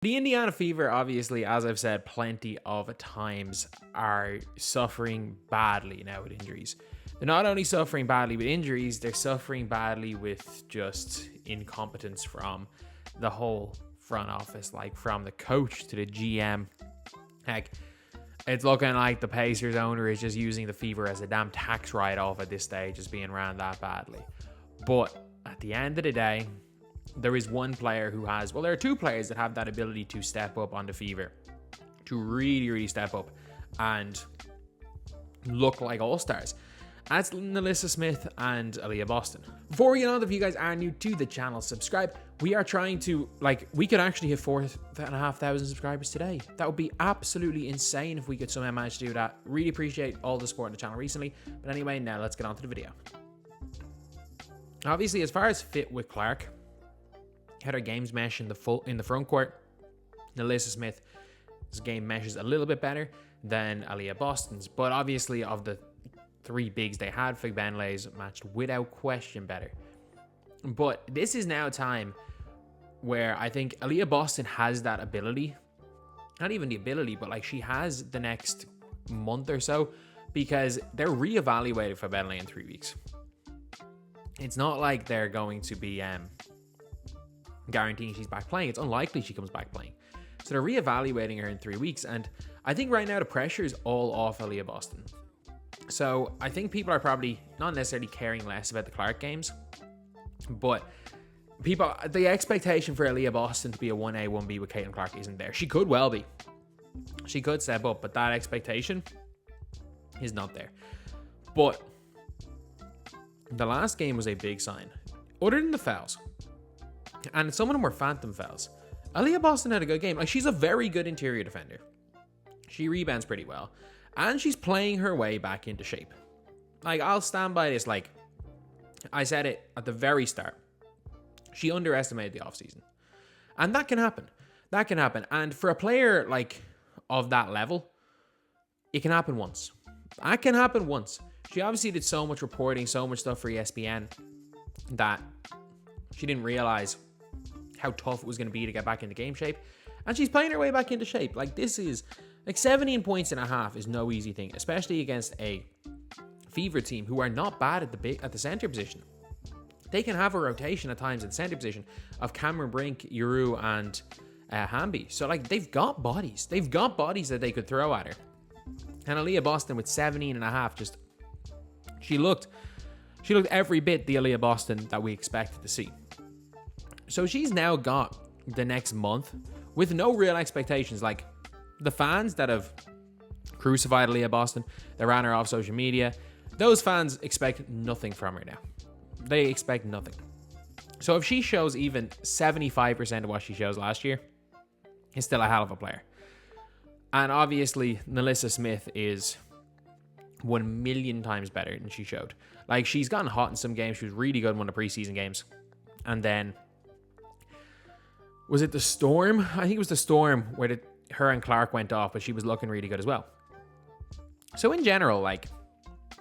The Indiana Fever, obviously, as I've said plenty of times, are suffering badly now with injuries. They're not only suffering badly with injuries, they're suffering badly with just incompetence from the whole front office, like from the coach to the GM. Heck, it's looking like the Pacers owner is just using the Fever as a damn tax write-off at this stage, just being ran that badly. But at the end of the day, there is one player who has, well, there are two players that have that ability to step up on the Fever, to really, really step up and look like all-stars. That's Aaliyah Smith and Aliyah Boston. Before we get on, if you guys are new to the channel, subscribe. We are trying to, we could actually hit 4,500 subscribers today. That would be absolutely insane if we could somehow manage to do that. Really appreciate all the support on the channel recently. But anyway, now let's get on to the video. Obviously, as far as fit with Clark, had her games mesh in the front court. Aaliyah Smith's game meshes a little bit better than Aliyah Boston's, but obviously of the three bigs they had, Figbenley's matched without question better. But this is now a time where I think Aliyah Boston has that ability, not even the ability, but she has the next month or so, because they're reevaluating Figbenley in 3 weeks. It's not like they're going to be guaranteeing she's back playing. It's unlikely she comes back playing. So they're reevaluating her in 3 weeks, and I think right now the pressure is all off Aliyah Boston. So I think people are probably not necessarily caring less about the Clark games, but the expectation for Aliyah Boston to be a 1A, 1B with Caitlin Clark isn't there. She could well be. She could step up, but that expectation is not there. But the last game was a big sign. Other than the fouls, and some of them were phantom fouls, Aliyah Boston had a good game. She's a very good interior defender. She rebounds pretty well. And she's playing her way back into shape. I'll stand by this. I said it at the very start. She underestimated the offseason. And that can happen. That can happen. And for a player of that level, it can happen once. That can happen once. She obviously did so much reporting, so much stuff for ESPN, that she didn't realize how tough it was going to be to get back into game shape. And she's playing her way back into shape. This is 17 points and a half is no easy thing, especially against a Fever team who are not bad at the center position. They can have a rotation at times in the center position of Cameron Brink, Uru, and Hamby. So they've got bodies. They've got bodies that they could throw at her. And Aliyah Boston with 17 and a half, she looked every bit the Aliyah Boston that we expected to see. So she's now got the next month with no real expectations. The fans that have crucified Aliyah Boston, they ran her off social media, those fans expect nothing from her now. They expect nothing. So if she shows even 75% of what she shows last year, is still a hell of a player. And obviously, Aaliyah Smith is 1 million times better than she showed. She's gotten hot in some games. She was really good in one of the preseason games. And then, was it the Storm? I think it was the Storm where her and Clark went off, but she was looking really good as well. So in general,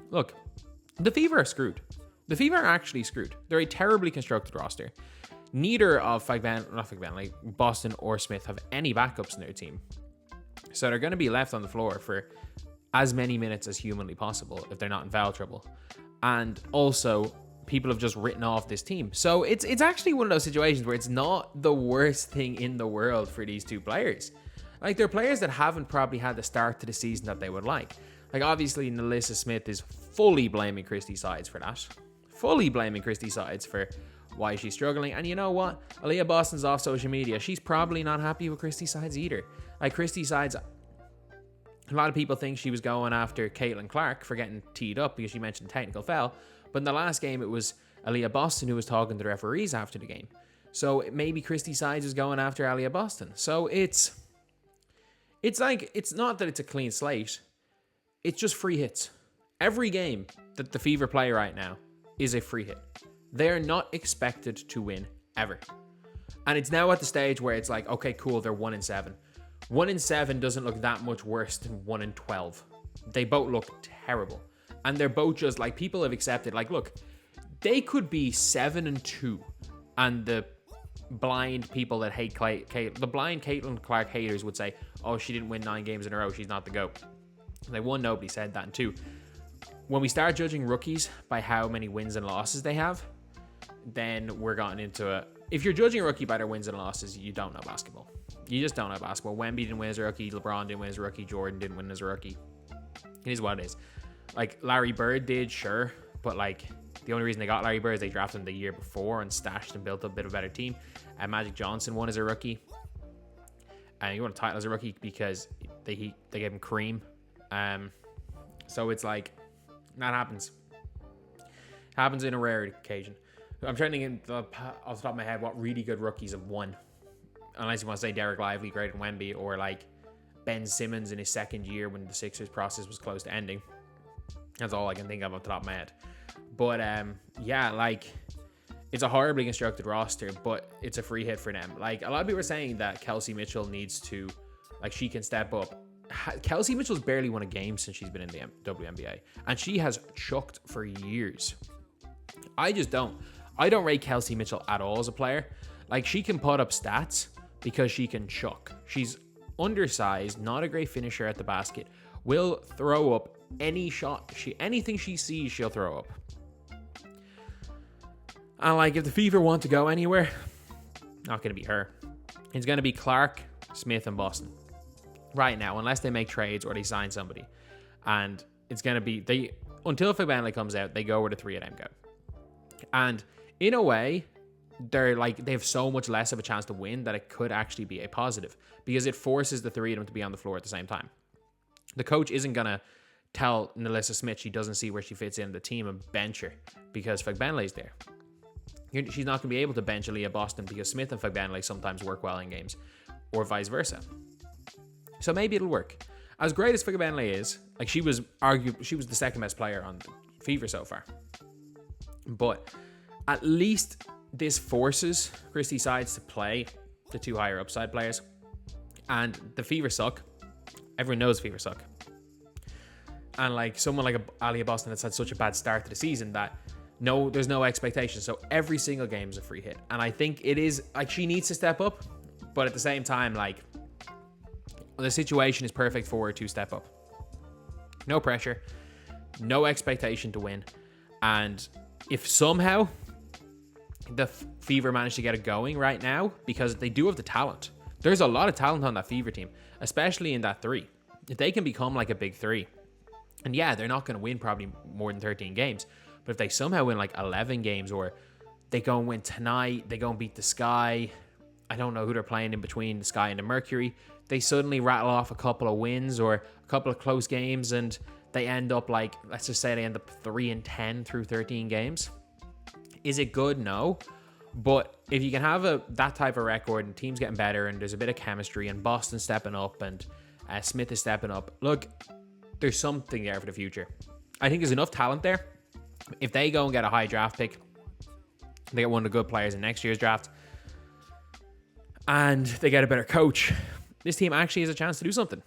look, the Fever are screwed. The Fever are actually screwed. They're a terribly constructed roster. Neither of Boston or Smith have any backups in their team. So they're going to be left on the floor for as many minutes as humanly possible if they're not in foul trouble. And also, people have just written off this team. So it's actually one of those situations where it's not the worst thing in the world for these two players. They're players that haven't probably had the start to the season that they would like. Obviously, Aaliyah Smith is fully blaming Christy Sides for that. Fully blaming Christy Sides for why she's struggling. And you know what? Aliyah Boston's off social media. She's probably not happy with Christy Sides either. Christy Sides, a lot of people think she was going after Caitlin Clark for getting teed up because she mentioned technical foul. But in the last game, it was Aliyah Boston who was talking to the referees after the game. So maybe Christy Sides is going after Aliyah Boston. So it's not that it's a clean slate. It's just free hits. Every game that the Fever play right now is a free hit. They're not expected to win ever. And it's now at the stage where it's okay, cool, they're 1-7. 1-7 doesn't look that much worse than 1-12. They both look terrible. And they're both just people have accepted, look, they could be 7-2 and the blind people that hate the blind Caitlin Clark haters would say, oh, she didn't win 9 games in a row, she's not the GOAT. Like, one, nobody said that, and two, when we start judging rookies by how many wins and losses they have, then we're gotten into a... If you're judging a rookie by their wins and losses, you don't know basketball. You just don't know basketball. Wemby didn't win as a rookie. LeBron didn't win as a rookie. Jordan didn't win as a rookie. It is what it is. Like, Larry Bird did, sure. But, like, the only reason they got Larry Bird is they drafted him the year before and stashed and built up a bit of a better team. And Magic Johnson won as a rookie. And he won a title as a rookie because they gave him cream. So it's like, that happens. Happens in a rare occasion. I'm trying to think off the top of my head what really good rookies have won. Unless you want to say Derek Lively, greater than Wemby, or like Ben Simmons in his second year when the Sixers process was close to ending. That's all I can think of off the top of my head. But yeah, like, it's a horribly constructed roster, but it's a free hit for them. Like, a lot of people are saying that Kelsey Mitchell needs to, like, she can step up. Kelsey Mitchell's barely won a game since she's been in the WNBA, and she has chucked for years. I don't rate Kelsey Mitchell at all as a player. Like, she can put up stats because she can chuck. She's undersized, not a great finisher at the basket, will throw up any shot. Anything she sees, she'll throw up. And, like, if the Fever want to go anywhere, not going to be her. It's going to be Clark, Smith, and Boston. Right now, unless they make trades or they sign somebody. And it's going to be... Until Fagbenle comes out, they go where the three of them go. And in a way, they have so much less of a chance to win that it could actually be a positive, because it forces the three of them to be on the floor at the same time. The coach isn't going to tell Nalissa Smith she doesn't see where she fits in the team and bench her because Fagbenle's there. She's not going to be able to bench Aliyah Boston because Smith and Fagbenle sometimes work well in games, or vice versa. So maybe it'll work. As great as Fagbenle is, like, she was the second best player on Fever so far. But at least this forces Christy Sides to play the two higher upside players. And the Fever suck. Everyone knows Fever suck. And, like, someone like Aliyah Boston has had such a bad start to the season that there's no expectation. So every single game is a free hit. And I think it is, like, she needs to step up. But at the same time, like, the situation is perfect for her to step up. No pressure. No expectation to win. And if somehow the Fever manage to get it going right now, because they do have the talent. There's a lot of talent on that Fever team, especially in that three. If they can become like a big three, and yeah, they're not going to win probably more than 13 games, but if they somehow win like 11 games, or they go and win tonight, they go and beat the Sky, I don't know who they're playing in between the Sky and the Mercury, they suddenly rattle off a couple of wins or a couple of close games, and they end up like, let's just say they end up 3-10 through 13 games. Is it good? No. But if you can have that type of record and teams getting better and there's a bit of chemistry and Boston stepping up and Smith is stepping up, look, there's something there for the future. I think there's enough talent there. If they go and get a high draft pick, they get one of the good players in next year's draft, and they get a better coach, this team actually has a chance to do something.